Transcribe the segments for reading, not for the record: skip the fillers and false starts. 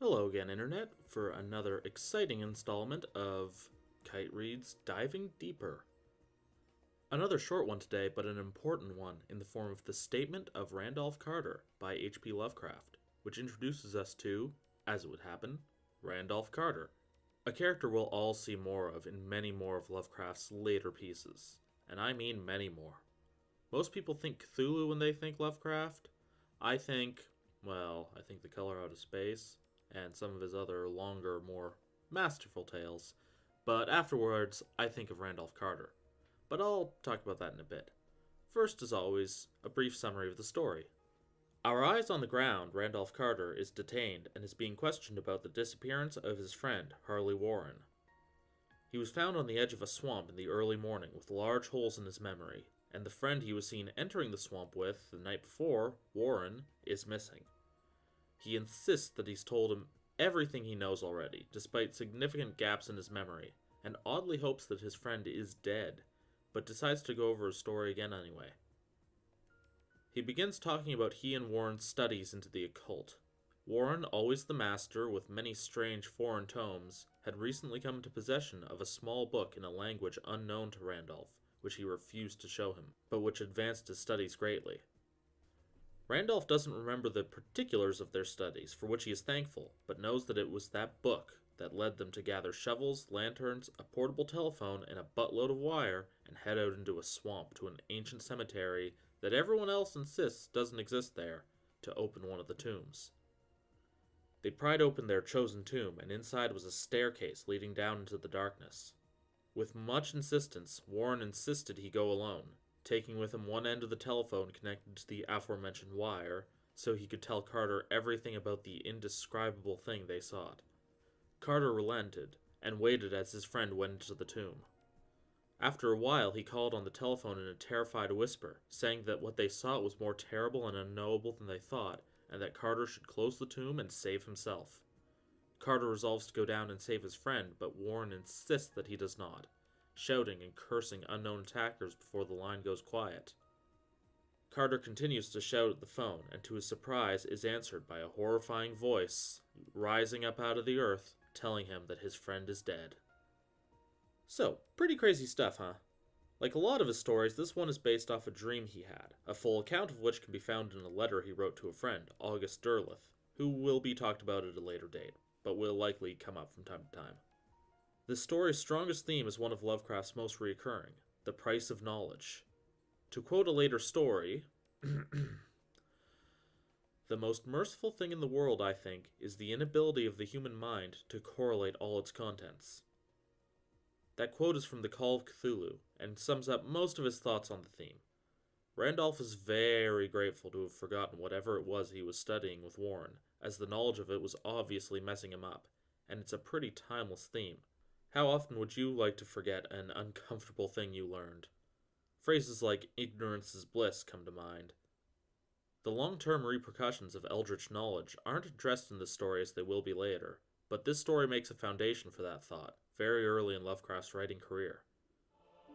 Hello again, Internet, for another exciting installment of Kite Reads Diving Deeper. Another short one today, but an important one in the form of The Statement of Randolph Carter by H.P. Lovecraft, which introduces us to, as it would happen, Randolph Carter, a character we'll all see more of in many more of Lovecraft's later pieces, and I mean many more. Most people think Cthulhu when they think Lovecraft. I think The Color Out of Space, and some of his other longer, more masterful tales, but afterwards I think of Randolph Carter. But I'll talk about that in a bit. First, as always, a brief summary of the story. Our eyes on the ground, Randolph Carter is detained and is being questioned about the disappearance of his friend, Harley Warren. He was found on the edge of a swamp in the early morning with large holes in his memory, and the friend he was seen entering the swamp with the night before, Warren, is missing. He insists that he's told him everything he knows already, despite significant gaps in his memory, and oddly hopes that his friend is dead, but decides to go over his story again anyway. He begins talking about he and Warren's studies into the occult. Warren, always the master with many strange foreign tomes, had recently come into possession of a small book in a language unknown to Randolph, which he refused to show him, but which advanced his studies greatly. Randolph doesn't remember the particulars of their studies, for which he is thankful, but knows that it was that book that led them to gather shovels, lanterns, a portable telephone, and a buttload of wire, and head out into a swamp to an ancient cemetery that everyone else insists doesn't exist there, to open one of the tombs. They pried open their chosen tomb, and inside was a staircase leading down into the darkness. With much insistence, Warren insisted he go alone, taking with him one end of the telephone connected to the aforementioned wire, so he could tell Carter everything about the indescribable thing they sought. Carter relented, and waited as his friend went into the tomb. After a while, he called on the telephone in a terrified whisper, saying that what they sought was more terrible and unknowable than they thought, and that Carter should close the tomb and save himself. Carter resolves to go down and save his friend, but Warren insists that he does not, shouting and cursing unknown attackers before the line goes quiet. Carter continues to shout at the phone, and to his surprise is answered by a horrifying voice, rising up out of the earth, telling him that his friend is dead. So, pretty crazy stuff, huh? Like a lot of his stories, this one is based off a dream he had, a full account of which can be found in a letter he wrote to a friend, August Derleth, who will be talked about at a later date, but will likely come up from time to time. The story's strongest theme is one of Lovecraft's most recurring, the price of knowledge. To quote a later story, the most merciful thing in the world, I think, is the inability of the human mind to correlate all its contents. That quote is from The Call of Cthulhu, and sums up most of his thoughts on the theme. Randolph is very grateful to have forgotten whatever it was he was studying with Warren, as the knowledge of it was obviously messing him up, and it's a pretty timeless theme. How often would you like to forget an uncomfortable thing you learned? Phrases like ignorance is bliss come to mind. The long-term repercussions of eldritch knowledge aren't addressed in this story as they will be later, but this story makes a foundation for that thought, very early in Lovecraft's writing career.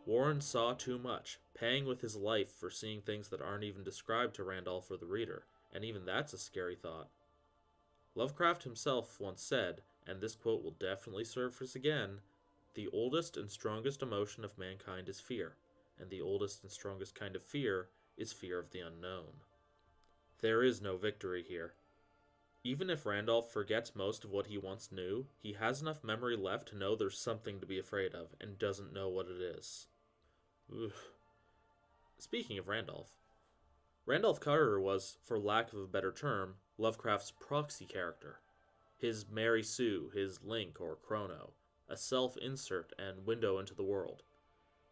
Warren saw too much, paying with his life for seeing things that aren't even described to Randolph or the reader, and even that's a scary thought. Lovecraft himself once said, and this quote will definitely serve us again, "The oldest and strongest emotion of mankind is fear, and the oldest and strongest kind of fear is fear of the unknown." There is no victory here. Even if Randolph forgets most of what he once knew, he has enough memory left to know there's something to be afraid of, and doesn't know what it is. Oof. Speaking of Randolph Carter was, for lack of a better term, Lovecraft's proxy character. His Mary Sue, his Link or Chrono, a self-insert and window into the world.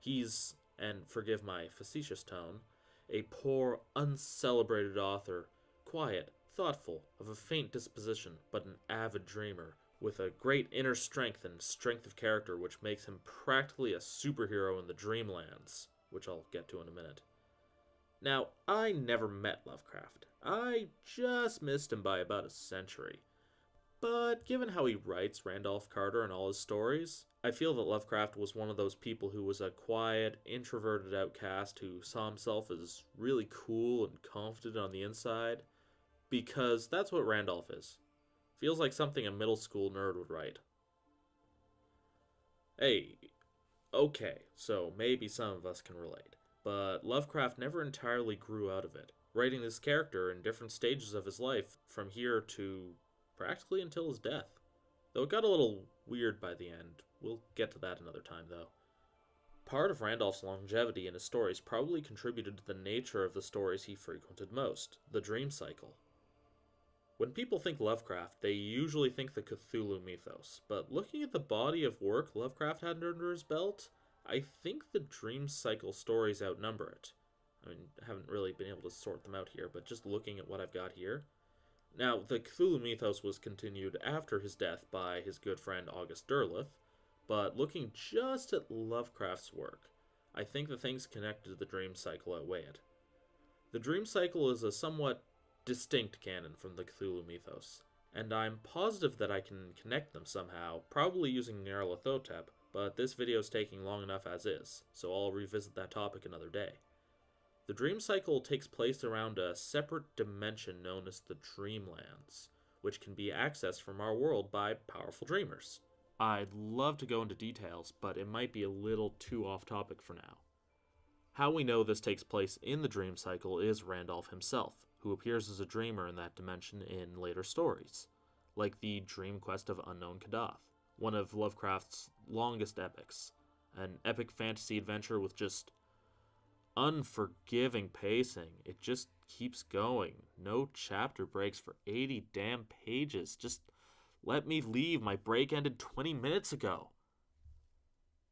He's, and forgive my facetious tone, a poor, uncelebrated author, quiet, thoughtful, of a faint disposition, but an avid dreamer, with a great inner strength and strength of character which makes him practically a superhero in the Dreamlands, which I'll get to in a minute. Now, I never met Lovecraft. I just missed him by about a century. But given how he writes Randolph Carter and all his stories, I feel that Lovecraft was one of those people who was a quiet, introverted outcast who saw himself as really cool and confident on the inside, because that's what Randolph is. Feels like something a middle school nerd would write. Hey, okay, so maybe some of us can relate, but Lovecraft never entirely grew out of it, writing this character in different stages of his life from here to practically until his death. Though it got a little weird by the end. We'll get to that another time, though. Part of Randolph's longevity in his stories probably contributed to the nature of the stories he frequented most, the dream cycle. When people think Lovecraft, they usually think the Cthulhu mythos, but looking at the body of work Lovecraft had under his belt, I think the dream cycle stories outnumber it. I mean, I haven't really been able to sort them out here, but just looking at what I've got here. Now, the Cthulhu mythos was continued after his death by his good friend August Derleth, but looking just at Lovecraft's work, I think the things connected to the dream cycle outweigh it. The dream cycle is a somewhat distinct canon from the Cthulhu mythos, and I'm positive that I can connect them somehow, probably using Nyarlathotep, but this video is taking long enough as is, so I'll revisit that topic another day. The dream cycle takes place around a separate dimension known as the Dreamlands, which can be accessed from our world by powerful dreamers. I'd love to go into details, but it might be a little too off topic for now. How we know this takes place in the dream cycle is Randolph himself, who appears as a dreamer in that dimension in later stories, like the Dream Quest of Unknown Kadath, one of Lovecraft's longest epics, an epic fantasy adventure with just unforgiving pacing. It just keeps going. No chapter breaks for 80 damn pages. Just let me leave. My break ended 20 minutes ago.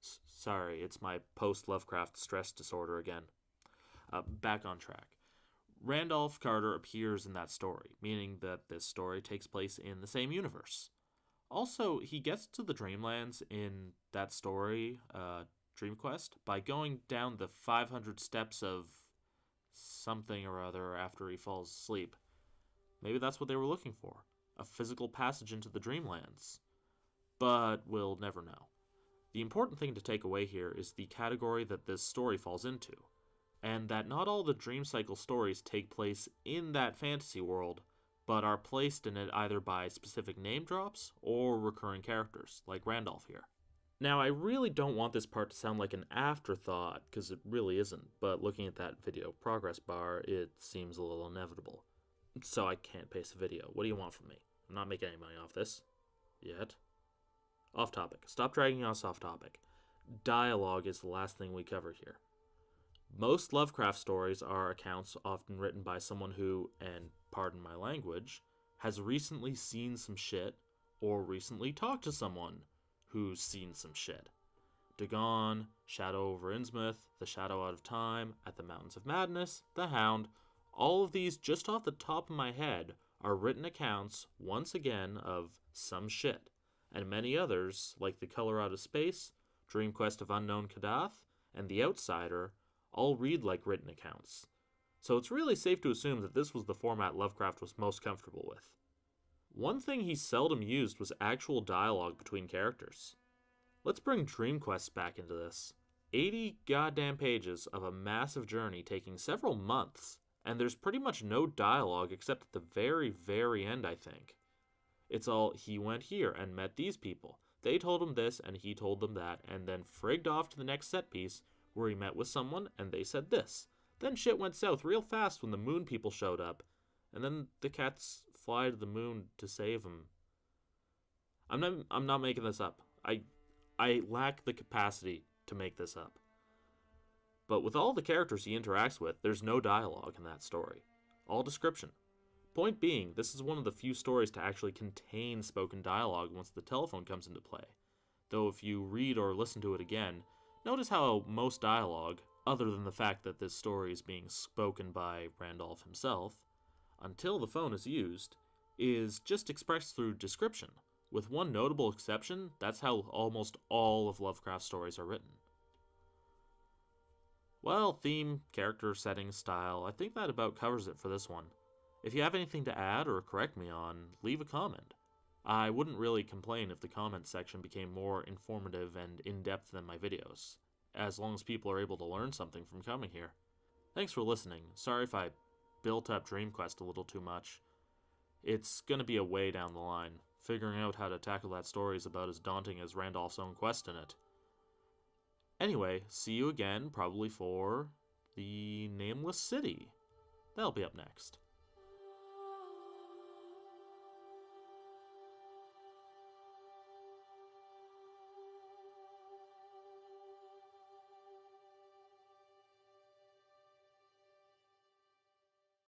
Sorry, it's my post-Lovecraft stress disorder again. Back on track. Randolph Carter appears in that story, meaning that this story takes place in the same universe. Also, he gets to the Dreamlands in that story, Dream Quest, by going down the 500 steps of something or other after he falls asleep. Maybe that's what they were looking for, a physical passage into the Dreamlands. But we'll never know. The important thing to take away here is the category that this story falls into, and that not all the dream cycle stories take place in that fantasy world, but are placed in it either by specific name drops or recurring characters, like Randolph here. Now, I really don't want this part to sound like an afterthought, because it really isn't, but looking at that video progress bar, it seems a little inevitable. So I can't pace the video. What do you want from me? I'm not making any money off this. Yet. Off topic. Stop dragging us off topic. Dialogue is the last thing we cover here. Most Lovecraft stories are accounts often written by someone who, and pardon my language, has recently seen some shit, or recently talked to someone who's seen some shit. Dagon, Shadow over Innsmouth, The Shadow Out of Time, At the Mountains of Madness, The Hound, all of these just off the top of my head are written accounts, once again, of some shit, and many others, like The Color Out of Space, Dream Quest of Unknown Kadath, and The Outsider, all read like written accounts. So it's really safe to assume that this was the format Lovecraft was most comfortable with. One thing he seldom used was actual dialogue between characters. Let's bring Dream Quest back into this. 80 goddamn pages of a massive journey taking several months, and there's pretty much no dialogue except at the very, very end, I think. It's all, he went here and met these people. They told him this and he told them that, and then frigged off to the next set piece where he met with someone and they said this. Then shit went south real fast when the moon people showed up, and then the cats fly to the moon to save him. I'm not making this up. I lack the capacity to make this up. But with all the characters he interacts with, there's no dialogue in that story. All description. Point being, this is one of the few stories to actually contain spoken dialogue once the telephone comes into play. Though if you read or listen to it again, notice how most dialogue, other than the fact that this story is being spoken by Randolph himself, until the phone is used, is just expressed through description. With one notable exception, that's how almost all of Lovecraft's stories are written. Well, theme, character, setting, style, I think that about covers it for this one. If you have anything to add or correct me on, leave a comment. I wouldn't really complain if the comments section became more informative and in-depth than my videos, as long as people are able to learn something from coming here. Thanks for listening. Sorry if I built up Dream Quest a little too much. It's going to be a way down the line. Figuring out how to tackle that story is about as daunting as Randolph's own quest in it. Anyway, see you again, probably for the Nameless City. That'll be up next.